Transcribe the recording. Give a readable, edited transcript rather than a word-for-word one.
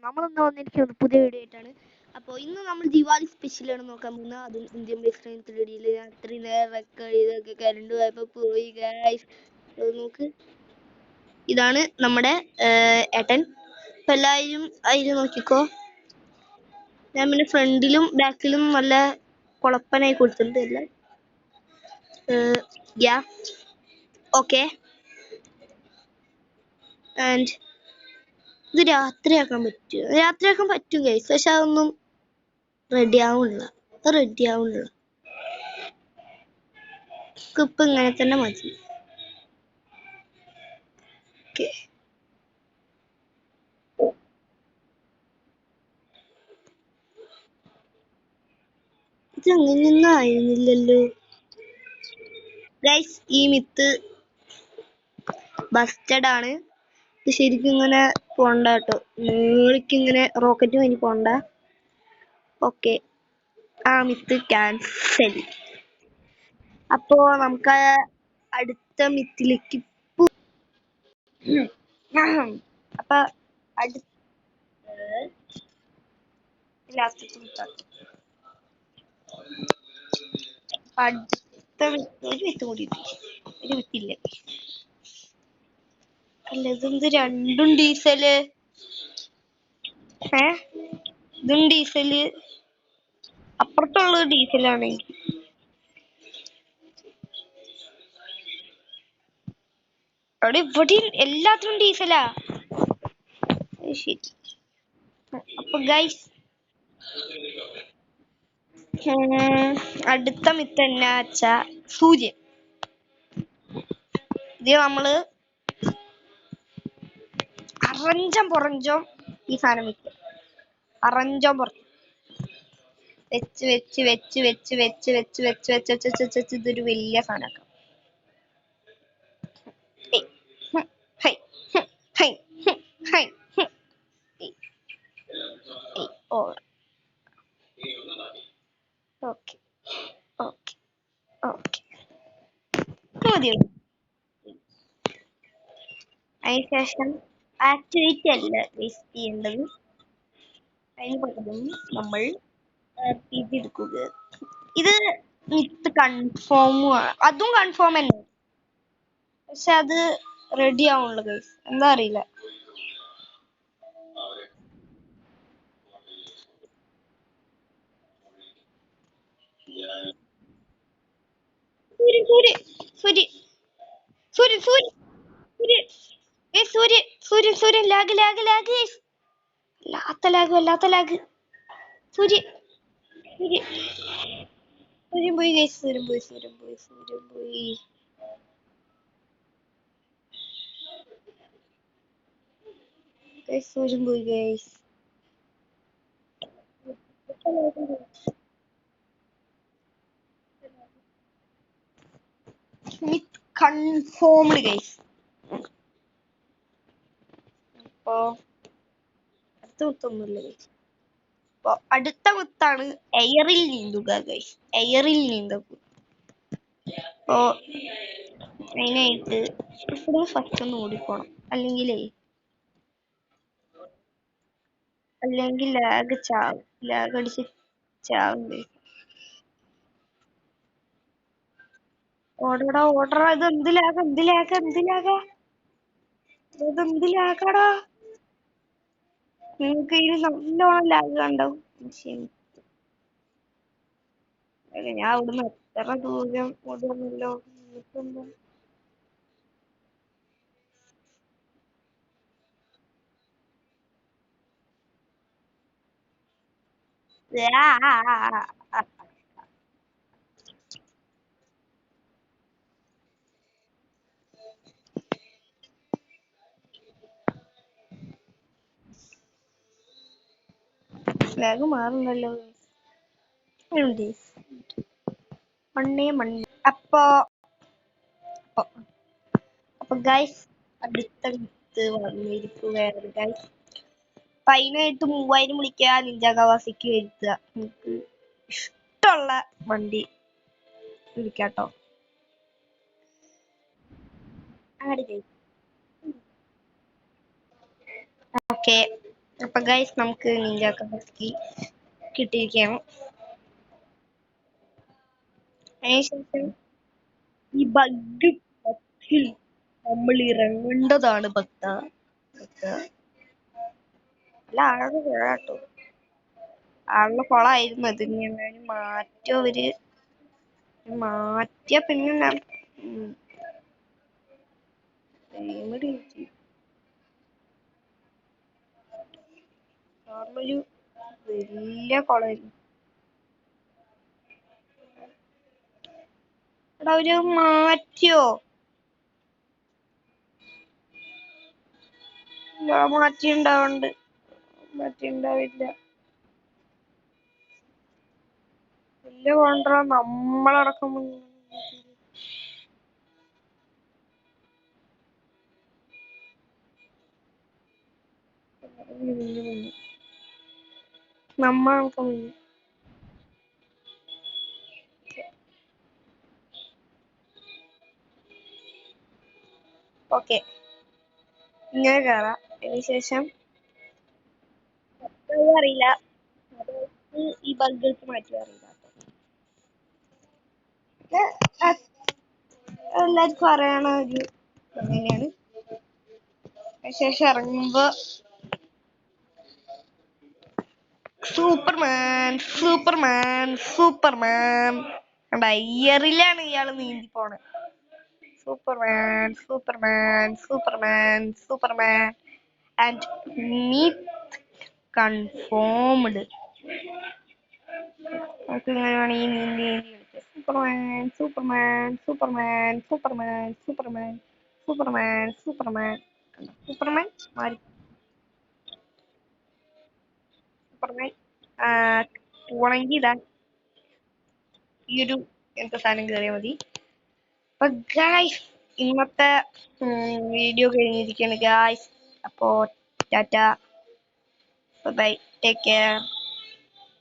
നമ്മളൊന്ന് വന്നിരിക്കുന്നത് പുതിയ വീഡിയോ ആയിട്ടാണ്. അപ്പോൾ ഇന്ന് നമ്മൾ ദിവാലി സ്പെഷ്യലാണ് നോക്കാൻ പോകുന്നത്. അതും ഇന്ത്യൻ ബേസ്ഡ് 3D രാത്രി നേരമൊക്കെ ഇതൊക്കെ കരണ്ട് പോയപ്പോൾ പോയി ഗൈസ്. നോക്ക്, ഇതാണ് നമ്മുടെ ഏട്ടൻ. അപ്പം എല്ലാവരും അതിൽ നോക്കിക്കോ. ഞാൻ പിന്നെ ഫ്രണ്ടിലും ബാക്കിലും നല്ല കുളപ്പനായി കൊടുത്തിട്ടുണ്ട് എല്ലാം. Yeah okay. ആൻഡ് ഇത് രാത്രിയാക്കാൻ പറ്റും ഗൈസ്, പക്ഷെ അതൊന്നും റെഡി ആവുന്നില്ല. ഇപ്പൊ ഇങ്ങനെ തന്നെ മതി. ഓക്കെ, ഇത് അങ്ങനെയൊന്നും ആയിരുന്നില്ലല്ലോ ഗൈസ്. ഈ മിത്ത് ബസ്റ്റഡ് ആണ്. ഇത് ശരിക്കും ഇങ്ങനെ പോണ്ട കേട്ടോ, മേളിക്കിങ്ങനെ റോക്കറ്റ് വേണ്ടി പോണ്ട. ഓക്കെ, ആ മിത്ത് ക്യാൻസൽ. അപ്പോ നമുക്ക് അടുത്ത മിത്തിലേക്ക് അപ്പൊ അടുത്ത ഒരു മിത്ത് കൂടി ഒരു മിത്തില്ലേ. അല്ല, ഇതെന്ത് രണ്ടും ഡീസല്? ഇതും ഡീസല്, അപ്പുറത്തുള്ളത് ഡീസലാണ്. അവിടെ ഇവിടെയും എല്ലാത്തിനും ഡീസലാ. ശരി, അപ്പൊ ഗൈസ് അടുത്ത മിത്ത് എന്നാ വെച്ചാ സൂര്യൻ. ഇത് നമ്മള് അറഞ്ചം പുറഞ്ചം ഈ സാധനം വെക്കും. അറഞ്ചം പുറഞ്ചം വെച്ച് ഇതൊരു വലിയ സാധനം. അതിനുശേഷം ആക്ടിവിറ്റി അല്ല വേസ്റ്റ് ചെയ്യേണ്ടത്, അതിന് പകരം നമ്മൾ എടുക്കുക. ഇത് മിത്ത് കൺഫേം, അതും കൺഫേം തന്നെ, പക്ഷെ അത് റെഡി ആവുള്ളൂ ഗൈസ്, എന്താ അറിയില്ല. സൂര്യൻ ലാഗ് അല്ലാത്ത ലാഗ്. സൂര്യൻ പോയി ഗൈസ്, സൂര്യൻ പോയി. സൂര്യൻ പോയി ഗൈസ്. Confirmed guys. അപ്പൊ അടുത്ത മുത്തൊന്നുമില്ല ഗൈസ്. അപ്പൊ അടുത്ത മുത്താണ് എയറിൽ നീന്തുക ഗൈസ്. എയറിൽ നീന്തുക. അപ്പോ അതിനായിട്ട് ഫസ്റ്റ് ഒന്ന് ഓടിപ്പോണം, അല്ലെങ്കിൽ ലാഗ് അടിച്ച് ചാവും. ഓടടാ. ഇതെന്ത് ലാഗാടാ. നിങ്ങൾക്ക് ഇതിൽ നല്ലോണം ലാഗ് കണ്ടാവും. ഞാൻ അവിടുന്ന് എത്ര ദൂരം ഓടുന്നല്ലോ. ലാഗ് മാറുന്നല്ലോ. അപ്പൊ ഗൈസ് അടുത്ത മിത്ത് വന്നിരിക്കുകയാണ് ഗൈസ്. അതിനായിട്ട് 3000 വിളിക്കുക, നിഞ്ച കവാസിക്ക് വരുത്തുക. നമുക്ക് ഇഷ്ടമുള്ള വണ്ടി വിളിക്കാട്ടോ. ഓക്കെ, അപ്പൊ ഗൈസ് നമുക്ക് നിഞ്ച കബസ്കി കിട്ടിയിരിക്കുകയാണ്. അതിനുശേഷം ഈ ബഗ് പത്തിൽ നമ്മൾ ഇറങ്ങേണ്ടതാണ് ഭക്ത. അല്ല ആളത് കേട്ടോ, ആളുടെ കൊളായിരുന്നു അത്. ഞാൻ മാറ്റിയ പിന്നെ ഒരു വലിയ കൊളായിരുന്നു. എടാ ഒരു മാറ്റിയോ? മാറ്റിണ്ടാവില്ല. വലിയ കൊണ്ട നമ്മളടക്കം നമ്മളടക്കം ഓക്കെ ഇങ്ങനെ കയറാം. അതിനുശേഷം അറിയില്ല, ഈ ബഗ്ഗൾക്ക് മാറ്റി അറിയില്ല. എല്ലാവർക്കും അറിയണ ഒരു തന്നെയാണ്. അതിനുശേഷം ഇറങ്ങുമ്പോ സൂപ്പർമാൻ കണ്ടാ, ഇയറിലാണ് ഇയാള് നീന്തി പോണേ. Superman and meet confirmed. നമുക്ക് ഇങ്ങനെ വേണമെങ്കിൽ നീന്തി സൂപ്പർമാൻ മാറി. സൂപ്പർമാൻ പോണെങ്കിൽ ഇതാ ഈ ഒരു എന്ത് സാധനം കയറിയാൽ മതി. അപ്പൊ ഗായ്സ് ഇന്നത്തെ വീഡിയോ കഴിഞ്ഞിരിക്കുകയാണ് ഗായ്സ്. അപ്പോ ടാറ്റ, ബൈ, ടേക്ക് കെയർ.